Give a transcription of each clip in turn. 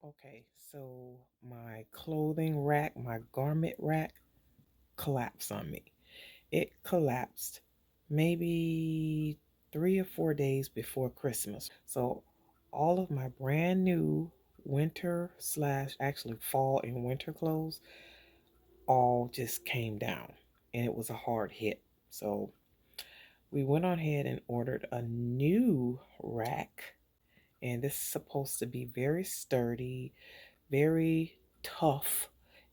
Okay, so my clothing rack, my garment rack collapsed on me. It collapsed maybe 3 or 4 days before Christmas. So all of my brand new winter slash actually fall and winter clothes all just came down and it was a hard hit. So we went on ahead and ordered a new rack, and this is supposed to be very sturdy, very tough,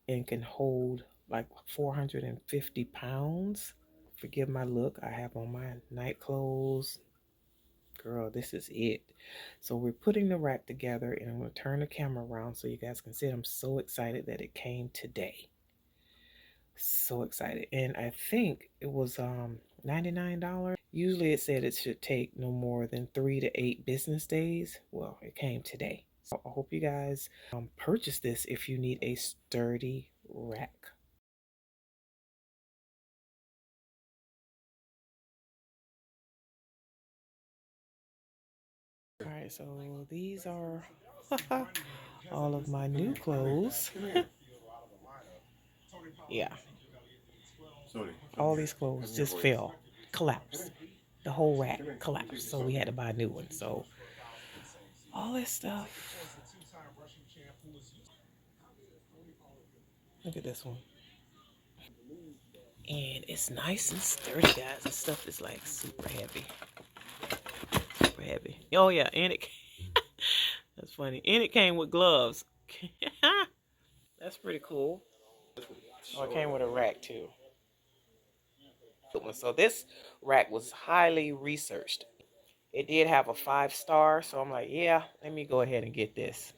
and can hold like 450 pounds. Forgive my look. I have on my night clothes. Girl, this is it. So we're putting the rack together, and I'm going to turn the camera around so you guys can see it. I'm so excited that it came today. So excited. And I think it was $99. Usually it said it should take no more than 3 to 8 business days. Well, it came today. So I hope you guys purchase this if you need a sturdy rack. All right, so these are all of my new clothes. Yeah, all these clothes just fell, collapsed. The whole rack collapsed, so we had to buy a new one. So all this stuff. Look at this one. And it's nice and sturdy, guys. This stuff is like super heavy. Super heavy. Oh yeah, and it that's funny. And it came with gloves. That's pretty cool. Oh, it came with a rack too. So this rack was highly researched. It did have a 5 star, so I'm like, yeah, let me go ahead and get this.